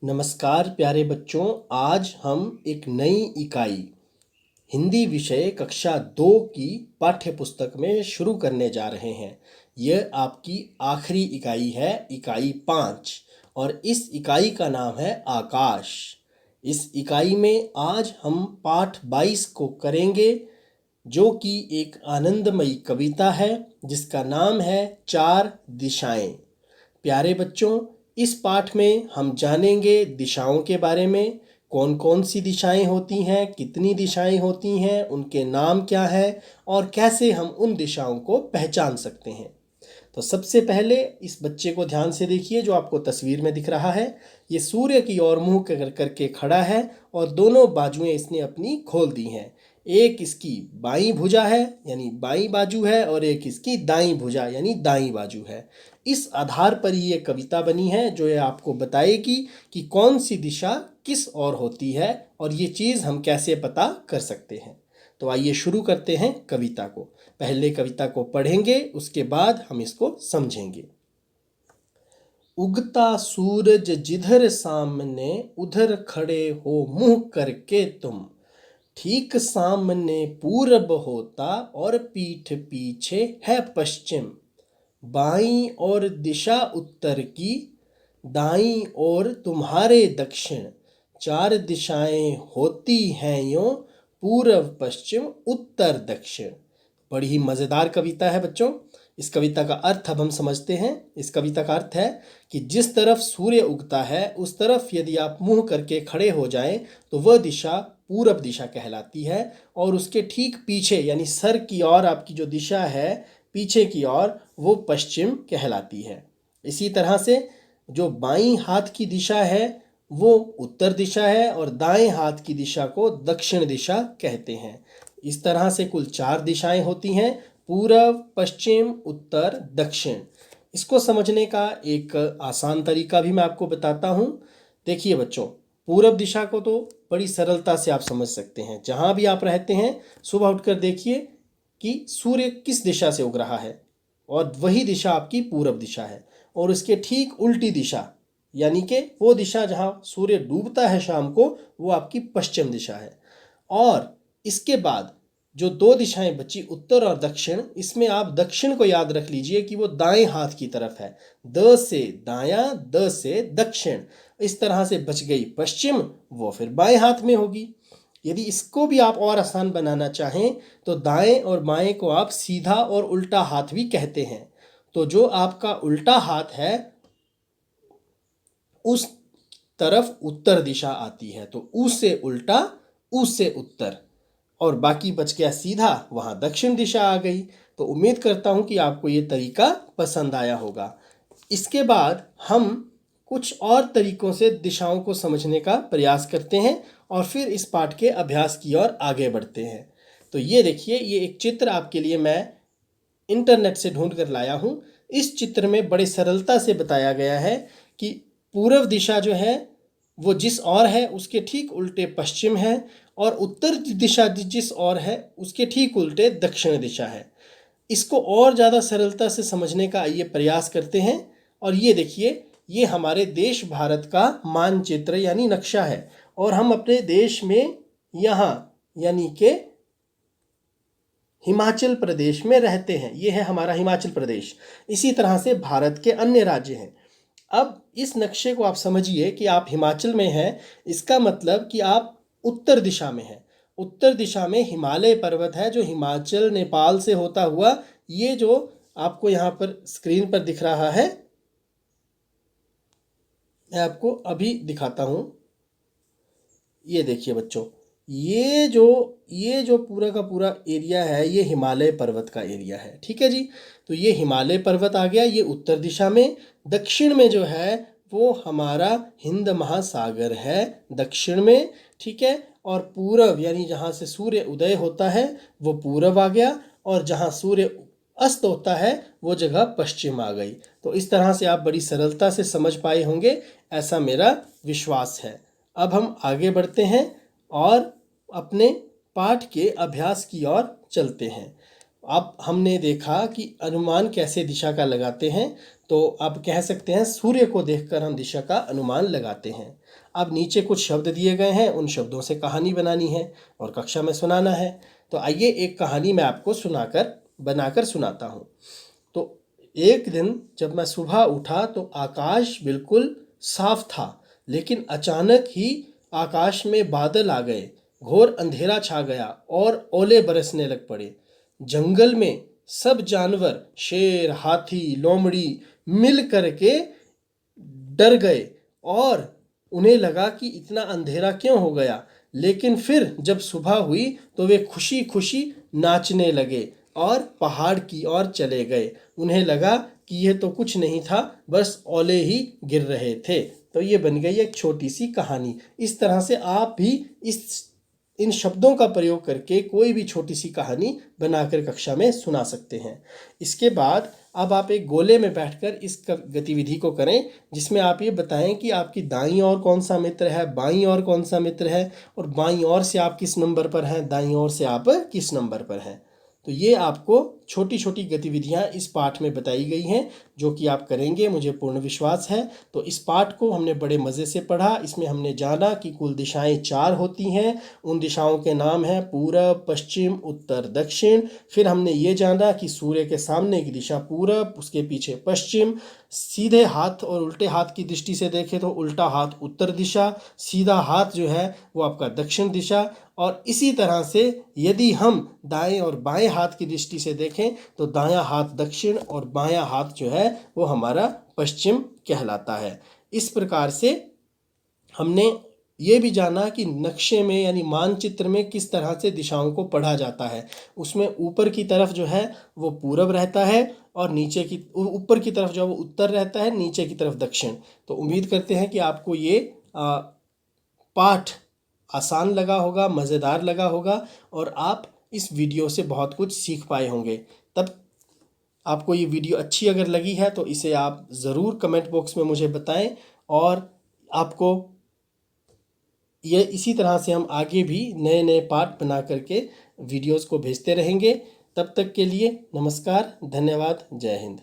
नमस्कार प्यारे बच्चों। आज हम एक नई इकाई हिंदी विषय कक्षा 2 की पाठ्य पुस्तक में शुरू करने जा रहे हैं। यह आपकी आखिरी इकाई है, इकाई 5, और इस इकाई का नाम है आकाश। इस इकाई में आज हम पाठ 22 को करेंगे, जो कि एक आनंदमयी कविता है जिसका नाम है चार दिशाएं। प्यारे बच्चों, इस पाठ में हम जानेंगे दिशाओं के बारे में। कौन कौन सी दिशाएं होती हैं, कितनी दिशाएं होती हैं, उनके नाम क्या है और कैसे हम उन दिशाओं को पहचान सकते हैं। तो सबसे पहले इस बच्चे को ध्यान से देखिए जो आपको तस्वीर में दिख रहा है। ये सूर्य की ओर मुंह करके खड़ा है और दोनों बाजुएं इसने अपनी खोल दी हैं। एक इसकी बाईं भुजा है यानी बाईं बाजू है और एक इसकी दाईं भुजा यानी दाईं बाजू है। इस आधार पर ये कविता बनी है जो ये आपको बताएगी कि कौन सी दिशा किस ओर होती है और ये चीज़ हम कैसे पता कर सकते हैं। तो आइए शुरू करते हैं कविता को। पहले कविता को पढ़ेंगे, उसके बाद हम इसको समझेंगे। उगता सूरज जिधर सामने उधर खड़े हो मुंह करके तुम, ठीक सामने पूरब होता और पीठ पीछे है पश्चिम। बाईं ओर दिशा उत्तर की, दाईं ओर तुम्हारे दक्षिण। चार दिशाएं होती हैं यूं, पूरब पश्चिम उत्तर दक्षिण। बड़ी ही मज़ेदार कविता है बच्चों। इस कविता का अर्थ अब हम समझते हैं। इस कविता का अर्थ है कि जिस तरफ सूर्य उगता है उस तरफ यदि आप मुंह करके खड़े हो जाएं तो वह दिशा पूरब दिशा कहलाती है, और उसके ठीक पीछे यानी सर की ओर आपकी जो दिशा है पीछे की ओर, वो पश्चिम कहलाती है। इसी तरह से जो बाईं हाथ की दिशा है वो उत्तर दिशा है और दाएं हाथ की दिशा को दक्षिण दिशा कहते हैं। इस तरह से कुल चार दिशाएं होती हैं, पूरब पश्चिम उत्तर दक्षिण। इसको समझने का एक आसान तरीका भी मैं आपको बताता हूँ। देखिए बच्चों, पूरब दिशा को तो बड़ी सरलता से आप समझ सकते हैं। जहाँ भी आप रहते हैं सुबह उठकर देखिए कि सूर्य किस दिशा से उग रहा है और वही दिशा आपकी पूरब दिशा है। और उसके ठीक उल्टी दिशा यानी कि वो दिशा जहाँ सूर्य डूबता है शाम को, वो आपकी पश्चिम दिशा है। और इसके बाद जो दो दिशाएं बची उत्तर और दक्षिण, इसमें आप दक्षिण को याद रख लीजिए कि वो दाएं हाथ की तरफ है। द से दायां, द से दक्षिण। इस तरह से बच गई पश्चिम, वो फिर बाएं हाथ में होगी। यदि इसको भी आप और आसान बनाना चाहें तो दाएं और बाएं को आप सीधा और उल्टा हाथ भी कहते हैं। तो जो आपका उल्टा हाथ है उस तरफ उत्तर दिशा आती है, तो उ से उल्टा, उ से उत्तर, और बाकी बच गया सीधा, वहाँ दक्षिण दिशा आ गई। तो उम्मीद करता हूँ कि आपको ये तरीका पसंद आया होगा। इसके बाद हम कुछ और तरीकों से दिशाओं को समझने का प्रयास करते हैं और फिर इस पाठ के अभ्यास की ओर आगे बढ़ते हैं। तो ये देखिए, ये एक चित्र आपके लिए मैं इंटरनेट से ढूंढ कर लाया हूँ। इस चित्र में बड़े सरलता से बताया गया है कि पूर्व दिशा जो है वो जिस ओर है उसके ठीक उल्टे पश्चिम है, और उत्तर दिशा जिस ओर है उसके ठीक उल्टे दक्षिण दिशा है। इसको और ज़्यादा सरलता से समझने का आइए प्रयास करते हैं। और ये देखिए, ये हमारे देश भारत का मानचित्र यानी नक्शा है, और हम अपने देश में यहाँ यानी कि हिमाचल प्रदेश में रहते हैं। ये है हमारा हिमाचल प्रदेश। इसी तरह से भारत के अन्य राज्य हैं। अब इस नक्शे को आप समझिए कि आप हिमाचल में हैं, इसका मतलब कि आप उत्तर दिशा में हैं। उत्तर दिशा में हिमालय पर्वत है जो हिमाचल नेपाल से होता हुआ, ये जो आपको यहाँ पर स्क्रीन पर दिख रहा है, मैं आपको अभी दिखाता हूँ। ये देखिए बच्चों, ये जो पूरा का पूरा एरिया है ये हिमालय पर्वत का एरिया है। ठीक है जी। तो ये हिमालय पर्वत आ गया, ये उत्तर दिशा में। दक्षिण में जो है वो हमारा हिंद महासागर है दक्षिण में। ठीक है। और पूरब यानी जहाँ से सूर्य उदय होता है वो पूरब आ गया, और जहाँ सूर्य अस्त होता है वो जगह पश्चिम आ गई। तो इस तरह से आप बड़ी सरलता से समझ पाए होंगे, ऐसा मेरा विश्वास है। अब हम आगे बढ़ते हैं और अपने पाठ के अभ्यास की ओर चलते हैं। अब हमने देखा कि अनुमान कैसे दिशा का लगाते हैं। तो आप कह सकते हैं सूर्य को देखकर हम दिशा का अनुमान लगाते हैं। अब नीचे कुछ शब्द दिए गए हैं, उन शब्दों से कहानी बनानी है और कक्षा में सुनाना है। तो आइए एक कहानी मैं आपको बनाकर सुनाता हूँ। तो एक दिन जब मैं सुबह उठा तो आकाश बिल्कुल साफ था, लेकिन अचानक ही आकाश में बादल आ गए, घोर अंधेरा छा गया और ओले बरसने लग पड़े। जंगल में सब जानवर, शेर, हाथी, लोमड़ी मिल करके डर गए और उन्हें लगा कि इतना अंधेरा क्यों हो गया। लेकिन फिर जब सुबह हुई तो वे खुशी खुशी नाचने लगे और पहाड़ की ओर चले गए। उन्हें लगा कि यह तो कुछ नहीं था, बस ओले ही गिर रहे थे। तो ये बन गई एक छोटी सी कहानी। इस तरह से आप भी इन शब्दों का प्रयोग करके कोई भी छोटी सी कहानी बनाकर कक्षा में सुना सकते हैं। इसके बाद अब आप एक गोले में बैठकर इस गतिविधि को करें, जिसमें आप ये बताएं कि आपकी दाईं ओर कौन सा मित्र है, बाईं ओर कौन सा मित्र है, और बाईं ओर से आप किस नंबर पर हैं, दाईं ओर से आप किस नंबर पर हैं। तो ये आपको छोटी छोटी गतिविधियां इस पाठ में बताई गई हैं, जो कि आप करेंगे, मुझे पूर्ण विश्वास है। तो इस पाठ को हमने बड़े मज़े से पढ़ा। इसमें हमने जाना कि कुल दिशाएं 4 होती हैं। उन दिशाओं के नाम हैं पूरब, पश्चिम, उत्तर, दक्षिण। फिर हमने ये जाना कि सूर्य के सामने की दिशा पूरब, उसके पीछे पश्चिम, सीधे हाथ और उल्टे हाथ की दृष्टि से देखें तो उल्टा हाथ उत्तर दिशा, सीधा हाथ जो है वो आपका दक्षिण दिशा। और इसी तरह से यदि हम दाएं और बाएं हाथ की दृष्टि से देखें तो दायां हाथ दक्षिण और बायां हाथ जो है वो हमारा पश्चिम कहलाता है। इस प्रकार से हमने ये भी जाना कि नक्शे में यानी मानचित्र में किस तरह से दिशाओं को पढ़ा जाता है। उसमें ऊपर की तरफ जो है वो पूरब रहता है और ऊपर की तरफ जो है वो उत्तर रहता है, नीचे की तरफ दक्षिण। तो उम्मीद करते हैं कि आपको ये पाठ आसान लगा होगा, मज़ेदार लगा होगा और आप इस वीडियो से बहुत कुछ सीख पाए होंगे। तब आपको ये वीडियो अच्छी अगर लगी है तो इसे आप ज़रूर कमेंट बॉक्स में मुझे बताएं, और आपको ये इसी तरह से हम आगे भी नए नए पार्ट बना करके वीडियोस को भेजते रहेंगे। तब तक के लिए नमस्कार, धन्यवाद, जय हिंद।